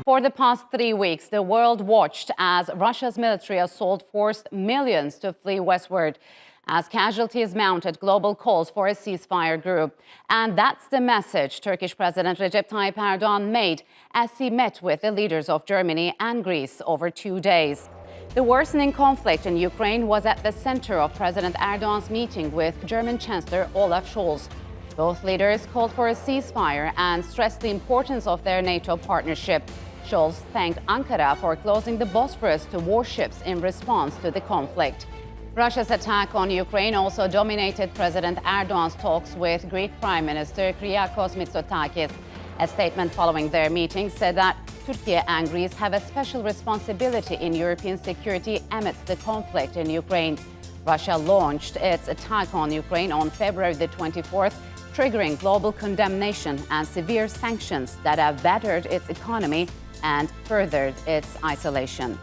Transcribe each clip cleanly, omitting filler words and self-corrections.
For the past 3 weeks, the world watched as Russia's military assault forced millions to flee westward. As casualties mounted, global calls for a ceasefire grew. And that's the message Turkish President Recep Tayyip Erdogan made as he met with the leaders of Germany and Greece over 2 days. The worsening conflict in Ukraine was at the center of President Erdogan's meeting with German Chancellor Olaf Sholz. Both leaders called for a ceasefire and stressed the importance of their NATO partnership. Scholz thanked Ankara for closing the Bosphorus to warships in response to the conflict. Russia's attack on Ukraine also dominated President Erdogan's talks with Greek Prime Minister Kyriakos Mitsotakis. A statement following their meeting said that Turkiye and Greece have a special responsibility in European security amidst the conflict in Ukraine. Russia launched its attack on Ukraine on February the 24th, triggering global condemnation and severe sanctions that have battered its economy and furthered its isolation.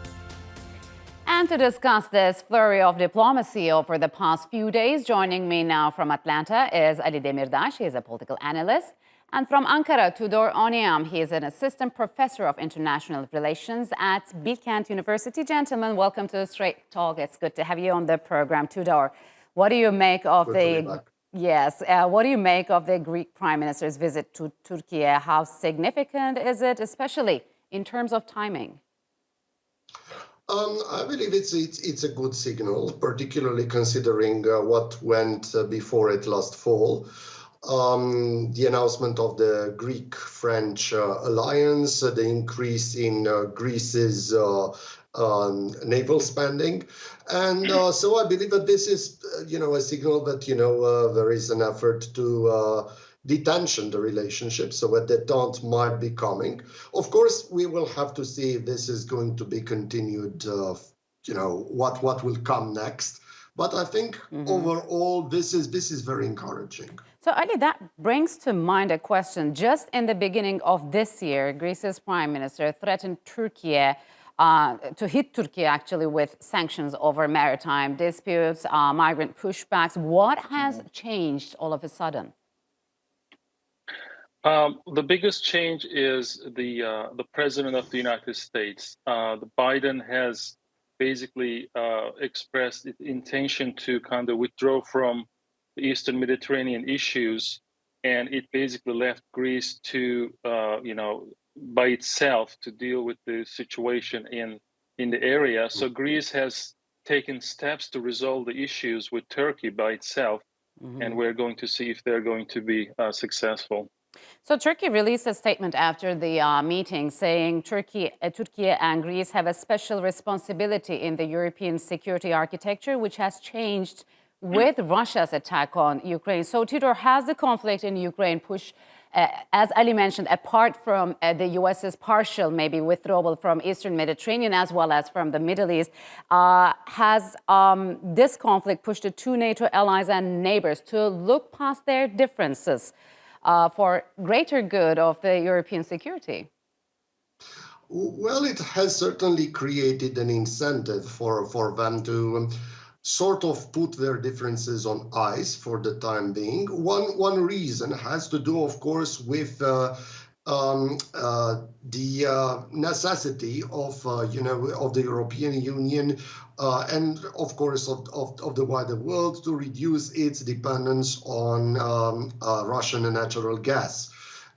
And to discuss this flurry of diplomacy over the past few days, joining me now from Atlanta is Ali Demirdas. He is a political analyst. And from Ankara, Tudor Onea. He is an assistant professor of international relations at Bilkent University. Gentlemen, welcome to Straight Talk. It's good to have you on the program, Tudor. What do you make of what do you make of the Greek Prime Minister's visit to Turkey? How significant is it, especially in terms of timing? I believe it's a good signal, particularly considering what went before it last fall. The announcement of the Greek-French alliance, the increase in Greece's naval spending. And so I believe that this is, a signal that, there is an effort to detension the relationship, so that the detente might be coming. Of course, we will have to see if this is going to be continued, what will come next. But I think overall, this is very encouraging. So, Ali, that brings to mind a question. Just in the beginning of this year, Greece's prime minister threatened Turkey to hit Turkey, actually, with sanctions over maritime disputes, migrant pushbacks. What has changed all of a sudden? The biggest change is the president of the United States. Biden has basically expressed its intention to kind of withdraw from the Eastern Mediterranean issues, and it basically left Greece to, by itself to deal with the situation in the area. So Greece has taken steps to resolve the issues with Turkey by itself, and we're going to see if they're going to be successful. So Turkey released a statement after the meeting saying Turkey and Greece have a special responsibility in the European security architecture, which has changed with Russia's attack on Ukraine. So Tudor, has the conflict in Ukraine pushed, as Ali mentioned, apart from the US's partial maybe withdrawal from Eastern Mediterranean as well as from the Middle East, has this conflict pushed the two NATO allies and neighbors to look past their differences for greater good of the European security? Well, it has certainly created an incentive for them to sort of put their differences on ice for the time being. One reason has to do, of course, with the necessity of the European Union and, of course, of the wider world to reduce its dependence on Russian natural gas.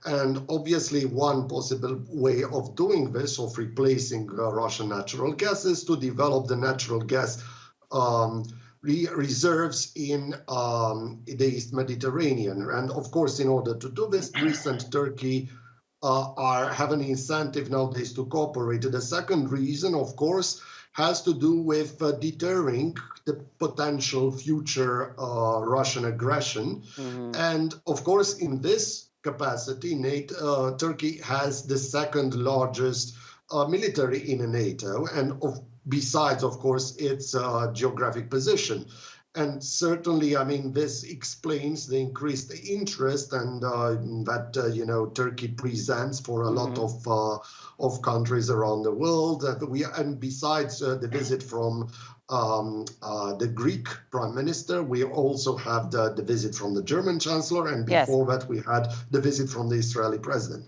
And obviously, one possible way of doing this, of replacing Russian natural gas, is to develop the natural gas reserves in the East Mediterranean. And of course, in order to do this, Greece and Turkey have an incentive nowadays to cooperate. The second reason, of course, has to do with deterring the potential future Russian aggression. And of course, in this capacity, Turkey has the second largest military in NATO, and besides, of course, its geographic position. And certainly, I mean, this explains the increased interest and that Turkey presents for a lot of countries around the world. And besides the visit from the Greek Prime Minister. We also have the visit from the German Chancellor, and Yes. before that we had the visit from the Israeli President.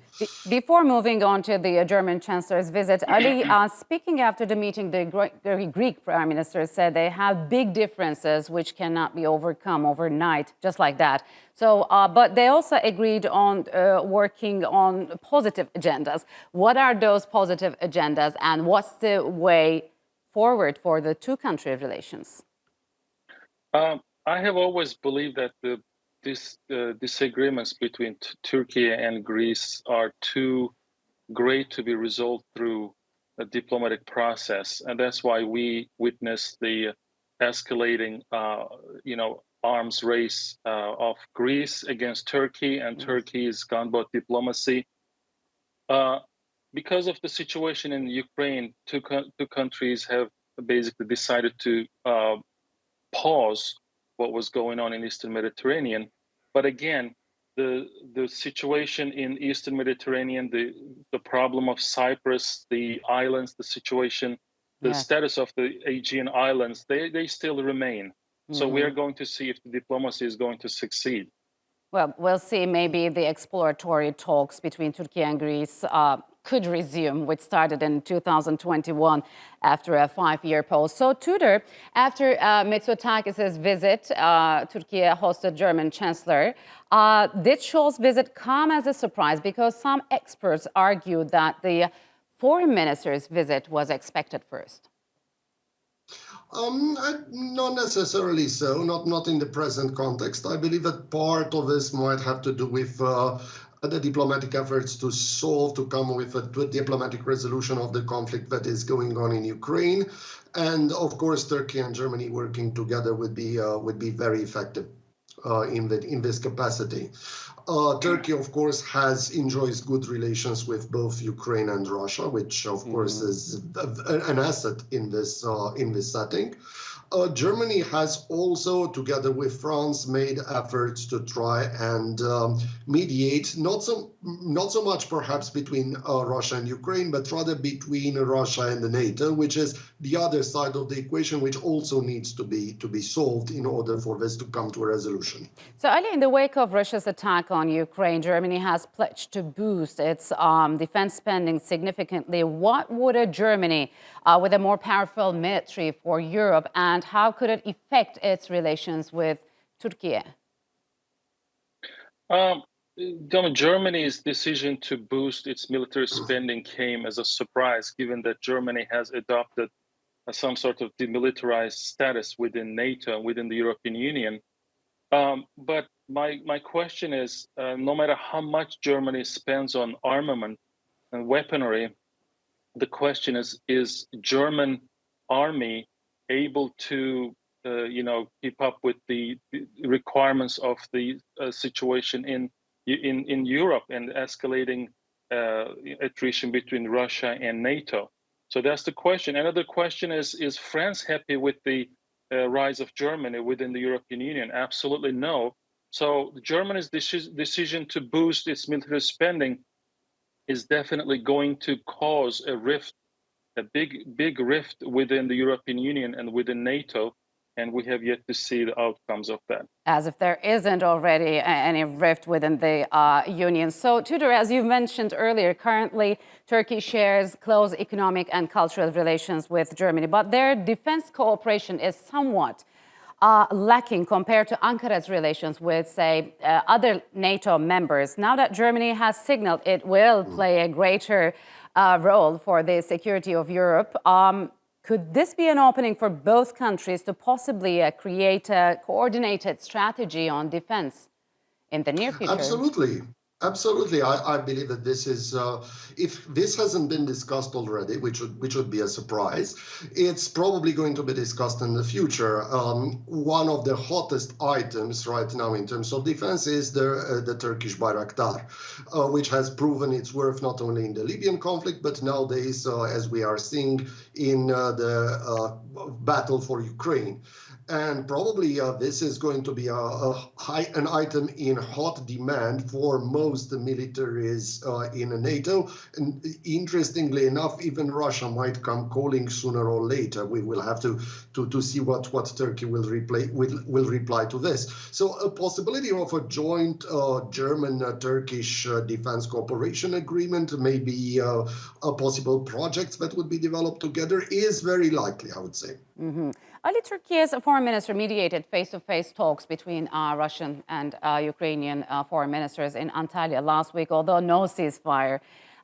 Before moving on to the German Chancellor's visit, Ali, speaking after the meeting, the Greek Prime Minister said they have big differences which cannot be overcome overnight, just like that. So, but they also agreed on working on positive agendas. What are those positive agendas, and what's the way forward for the two-country relations? I have always believed that these disagreements between Turkey and Greece are too great to be resolved through a diplomatic process, and that's why we witnessed the escalating, arms race of Greece against Turkey and Turkey's gunboat diplomacy. Because of the situation in Ukraine, two countries have basically decided to pause what was going on in Eastern Mediterranean. But again, the situation in Eastern Mediterranean, the problem of Cyprus, the islands, the situation, the status of the Aegean Islands, they still remain. So we are going to see if the diplomacy is going to succeed. Well, we'll see. Maybe the exploratory talks between Turkey and Greece could resume, which started in 2021 after a 5-year pause. So, Tudor, after Mitsotakis' visit, Turkey hosted German Chancellor. Did Scholz's visit come as a surprise? Because some experts argue that the foreign minister's visit was expected first. Not necessarily so, not in the present context. I believe that part of this might have to do with the diplomatic efforts to come with a diplomatic resolution of the conflict that is going on in Ukraine. And of course, Turkey and Germany working together would be very effective in this capacity. Turkey, of course, enjoys good relations with both Ukraine and Russia, which, of course, is an asset in this setting. Germany has also, together with France, made efforts to try and mediate, not so much perhaps between Russia and Ukraine, but rather between Russia and the NATO, which is the other side of the equation, which also needs to be solved in order for this to come to a resolution. So, Ali, in the wake of Russia's attack on Ukraine, Germany has pledged to boost its defense spending significantly. What would a Germany with a more powerful military for Europe, and how could it affect its relations with Turkey? Germany's decision to boost its military spending came as a surprise, given that Germany has adopted some sort of demilitarized status within NATO and within the European Union. But my question is, no matter how much Germany spends on armament and weaponry, the question is German army able to keep up with the requirements of the situation in Europe and escalating attrition between Russia and NATO? So that's the question. Another question is France happy with the rise of Germany within the European Union? Absolutely no. So Germany's decision to boost its military spending is definitely going to cause a rift, a big rift within the European Union and within NATO, and we have yet to see the outcomes of that. As if there isn't already any rift within the Union. So, Tudor, as you mentioned earlier, currently Turkey shares close economic and cultural relations with Germany, but their defense cooperation is somewhat lacking compared to Ankara's relations with, say, other NATO members. Now that Germany has signaled it will play a greater role for the security of Europe, could this be an opening for both countries to possibly create a coordinated strategy on defense in the near future? Absolutely. Absolutely. I believe that this is, if this hasn't been discussed already, which would be a surprise, it's probably going to be discussed in the future. One of the hottest items right now in terms of defense is the Turkish Bayraktar, which has proven its worth not only in the Libyan conflict, but nowadays, as we are seeing, in the battle for Ukraine. And probably this is going to be an item in hot demand for most militaries in NATO. And interestingly enough, even Russia might come calling sooner or later. We will have to see what Turkey will reply to this. So a possibility of a joint German-Turkish defense cooperation agreement, maybe a possible projects that would be developed together, is very likely, I would say. Early Turkey's foreign minister mediated face-to-face talks between Russian and Ukrainian foreign ministers in Antalya last week. Although no ceasefire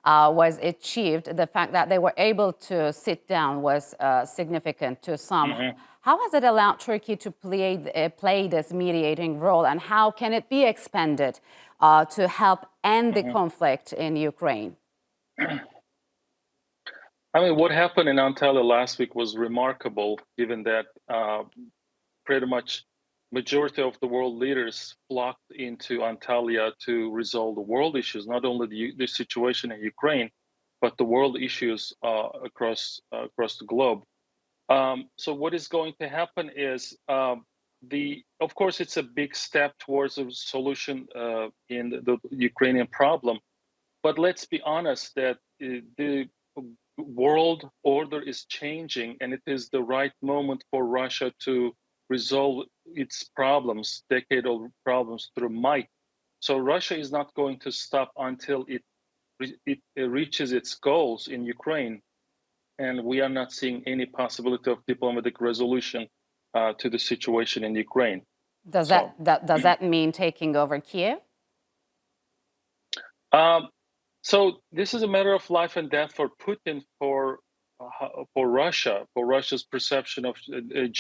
was achieved, the fact that they were able to sit down was significant to some. How has it allowed Turkey to play this mediating role, and how can it be expanded to help end the conflict in Ukraine? I mean, what happened in Antalya last week was remarkable, given that pretty much majority of the world leaders flocked into Antalya to resolve the world issues, not only the situation in Ukraine, but the world issues across the globe. So what is going to happen is, of course, it's a big step towards a solution in the Ukrainian problem. But let's be honest that the world order is changing, and it is the right moment for Russia to resolve its problems, decade-old problems, through might. So Russia is not going to stop until it reaches its goals in Ukraine, and we are not seeing any possibility of diplomatic resolution to the situation in Ukraine. Does that mean taking over Kiev? So this is a matter of life and death for Putin, for Russia, for Russia's perception of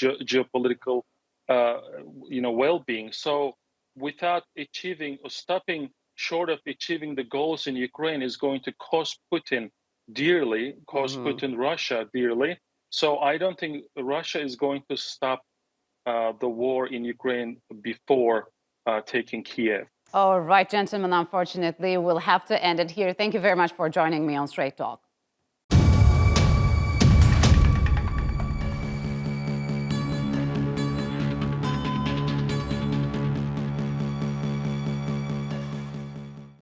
geopolitical, well-being. So without achieving or stopping short of achieving the goals in Ukraine is going to cost Putin dearly, Putin Russia dearly. So I don't think Russia is going to stop the war in Ukraine before taking Kiev. All right, gentlemen, unfortunately, we'll have to end it here. Thank you very much for joining me on Straight Talk.